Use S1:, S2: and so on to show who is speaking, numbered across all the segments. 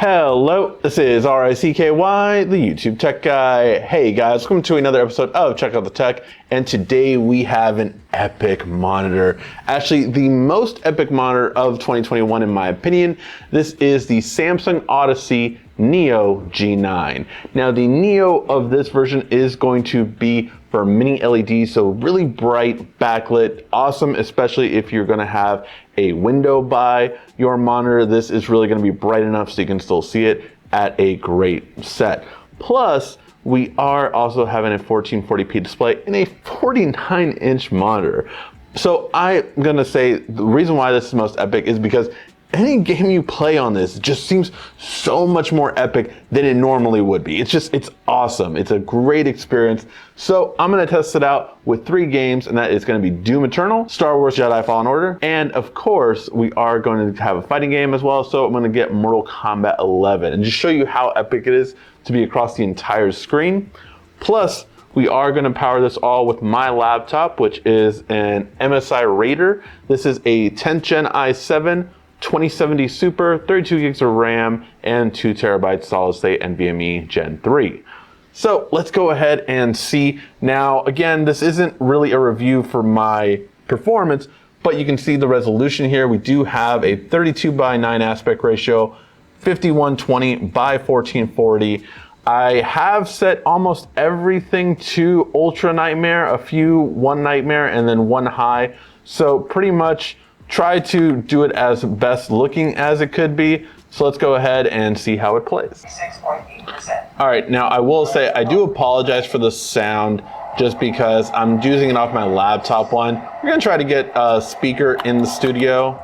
S1: Hello, this is RICKY, the YouTube Tech Guy. Hey guys, welcome to another episode of Check Out the Tech, and today we have an epic monitor. Actually, the most epic monitor of 2021 in my opinion. This is the Samsung Odyssey Neo G9. Now the Neo of this version is going to be for mini LED, so really bright, backlit, awesome, especially if you're gonna have a window by your monitor. This is really gonna be bright enough so you can still see it at a great set. Plus, we are also having a 1440p display in a 49-inch monitor. So I'm gonna say the reason why this is most epic is because any game you play on this just seems so much more epic than it normally would be. It's awesome. It's a great experience. So I'm gonna test it out with 3 games, and that is gonna be Doom Eternal, Star Wars Jedi Fallen Order, and of course, we are going to have a fighting game as well, so I'm gonna get Mortal Kombat 11, and just show you how epic it is to be across the entire screen. Plus, we are going to power this all with my laptop, which is an MSI Raider. This is a 10th Gen i7, 2070 Super, 32 gigs of RAM, and 2 terabytes solid state NVMe Gen 3. So let's go ahead and see. Now, again, this isn't really a review for my performance, but you can see the resolution here. We do have a 32:9 aspect ratio, 5120 by 1440. I have set almost everything to Ultra Nightmare, a few One Nightmare, and then one high. So pretty much try to do it as best looking as it could be. So let's go ahead and see how it plays. 6.8%. All right, now I will say I do apologize for the sound just because I'm using it off my laptop one. We're gonna try to get a speaker in the studio,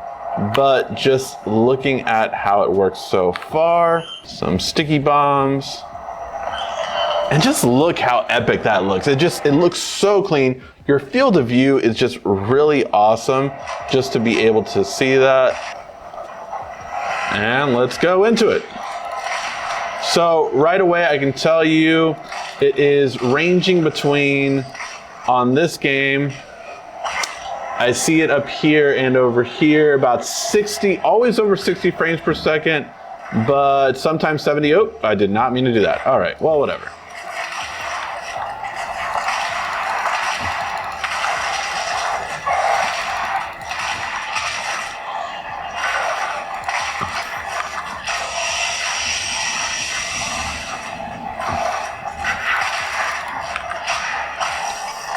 S1: but just looking at how it works so far, some sticky bombs. And just look how epic that looks. It looks so clean. Your field of view is just really awesome just to be able to see that. And let's go into it. So right away, I can tell you it is ranging between, on this game, I see it up here and over here, about 60, always over 60 frames per second, but sometimes 70. Oh, I did not mean to do that. All right, well, whatever.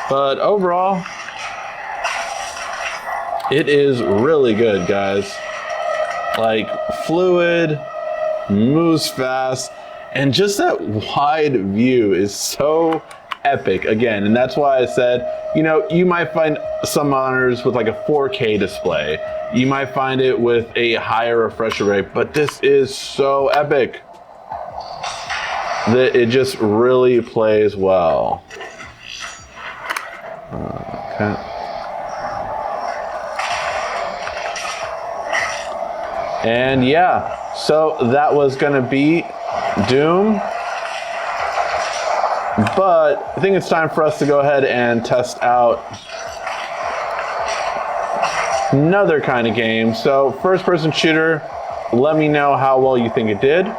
S1: But overall, it is really good, guys. Like, fluid, moves fast, and just that wide view is so epic again. And that's why I said, you know, you might find some monitors with like a 4K display. You might find it with a higher refresh rate, but this is so epic that it just really plays well. Okay. And yeah, so that was gonna be Doom. But I think it's time for us to go ahead and test out another kind of game. So first person shooter, let me know how well you think it did.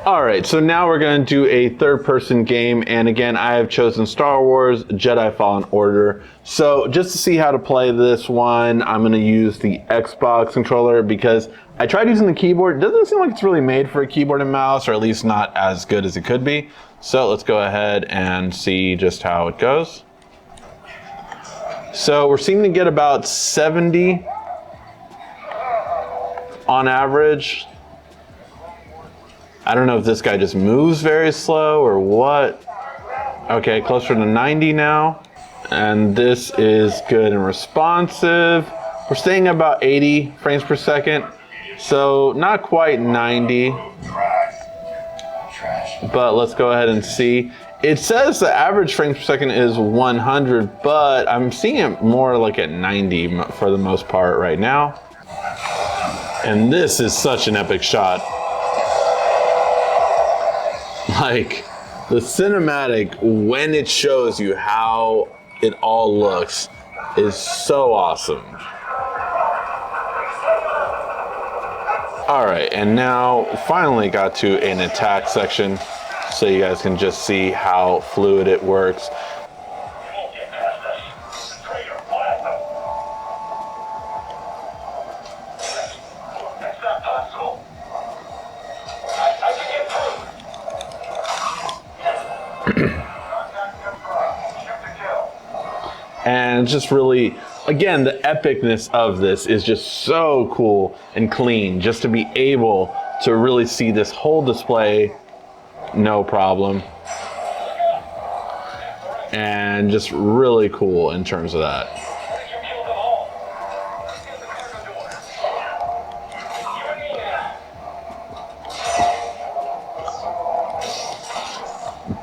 S1: All right, so now we're gonna do a third person game. And again, I have chosen Star Wars Jedi Fallen Order. So just to see how to play this one, I'm gonna use the Xbox controller because I tried using the keyboard. It doesn't seem like it's really made for a keyboard and mouse, or at least not as good as it could be. So let's go ahead and see just how it goes. So we're seeming to get about 70 on average. I don't know if this guy just moves very slow or what. Okay, closer to 90 now. And this is good and responsive. We're staying about 80 frames per second. So not quite 90. But let's go ahead and see. It says the average frames per second is 100, but I'm seeing it more like at 90 for the most part right now. And this is such an epic shot. Like, the cinematic, when it shows you how it all looks, is so awesome. All right, and now finally got to an attack section so you guys can just see how fluid it works. And just really, again, the epicness of this is just so cool and clean, just to be able to really see this whole display, no problem. And just really cool in terms of that.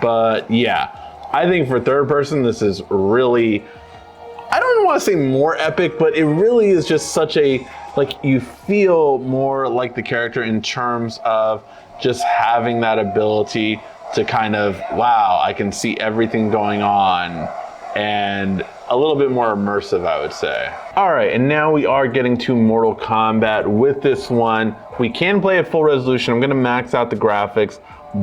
S1: But yeah, I think for third person, this is really, I don't want to say more epic, but it really is just such a, like, you feel more like the character in terms of just having that ability to kind of, wow, I can see everything going on, and a little bit more immersive, I would say. All right, and now we are getting to Mortal Kombat. With this one, we can play at full resolution. I'm gonna max out the graphics,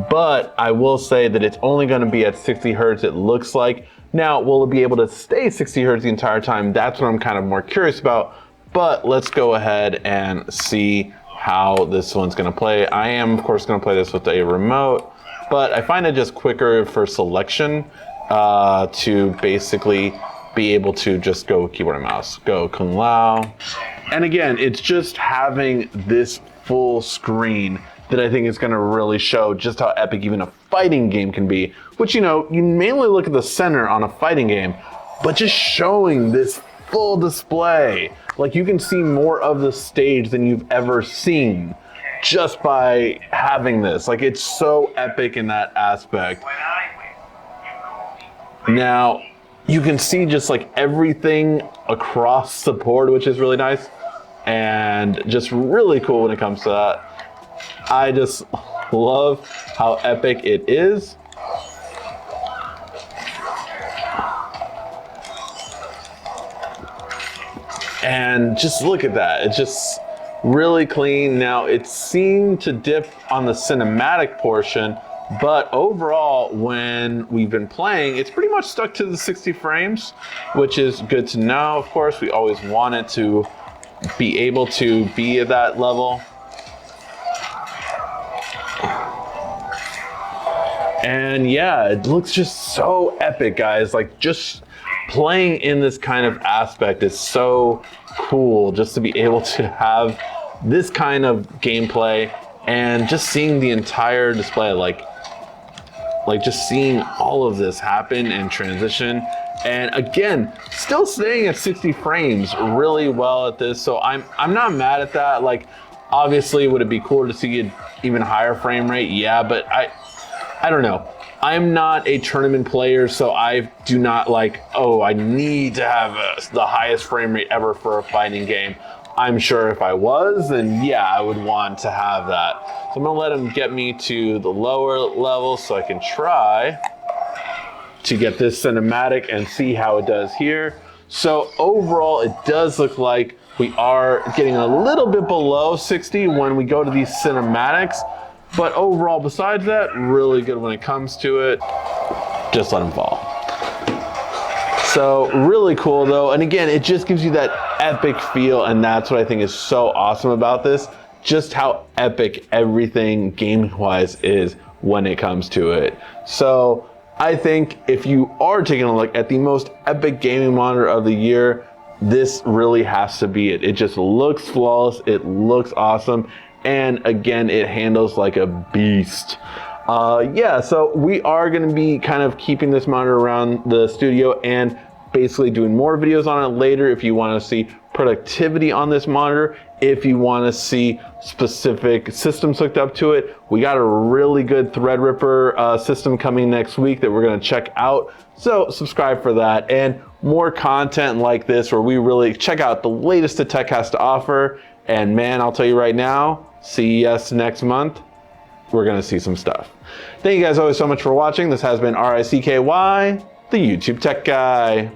S1: but I will say that it's only gonna be at 60 hertz, it looks like. Now, will it be able to stay 60 hertz the entire time? That's what I'm kind of more curious about, but let's go ahead and see how this one's gonna play. I am, of course, gonna play this with a remote, but I find it just quicker for selection to basically be able to just go keyboard and mouse, go Kung Lao. And again, it's just having this full screen that I think is gonna really show just how epic even a fighting game can be, which, you know, you mainly look at the center on a fighting game, but just showing this full display, like you can see more of the stage than you've ever seen just by having this. Like, it's so epic in that aspect. Now, you can see just like everything across the board, which is really nice and just really cool when it comes to that. I just love how epic it is. And just look at that. It's just really clean. Now, it seemed to dip on the cinematic portion, but overall, when we've been playing, it's pretty much stuck to the 60 frames, which is good to know. Of course, we always want it to be able to be at that level. And yeah, it looks just so epic, guys. Like, just playing in this kind of aspect is so cool, just to be able to have this kind of gameplay and just seeing the entire display, like just seeing all of this happen and transition. And again, still staying at 60 frames really well at this. So I'm not mad at that. Like, obviously, would it be cool to see an even higher frame rate? Yeah, but I don't know. I'm not a tournament player, so I do not like, oh, I need to have the highest frame rate ever for a fighting game. I'm sure if I was, then yeah, I would want to have that. So I'm gonna let him get me to the lower level so I can try to get this cinematic and see how it does here. So overall, it does look like we are getting a little bit below 60 when we go to these cinematics. But overall, besides that, really good when it comes to it. Just let him fall. So really cool though. And again, it just gives you that epic feel, and that's what I think is so awesome about this. Just how epic everything gaming-wise is when it comes to it. So I think if you are taking a look at the most epic gaming monitor of the year, this really has to be it. It just looks flawless. It looks awesome. And again, it handles like a beast. Yeah, so we are gonna be kind of keeping this monitor around the studio and basically doing more videos on it later if you wanna see productivity on this monitor, if you wanna see specific systems hooked up to it. We got a really good Threadripper system coming next week that we're gonna check out. So subscribe for that, and more content like this where we really check out the latest that tech has to offer. And man, I'll tell you right now, CES next month, we're gonna see some stuff. Thank you guys always so much for watching. This has been RICKY, the YouTube Tech Guy.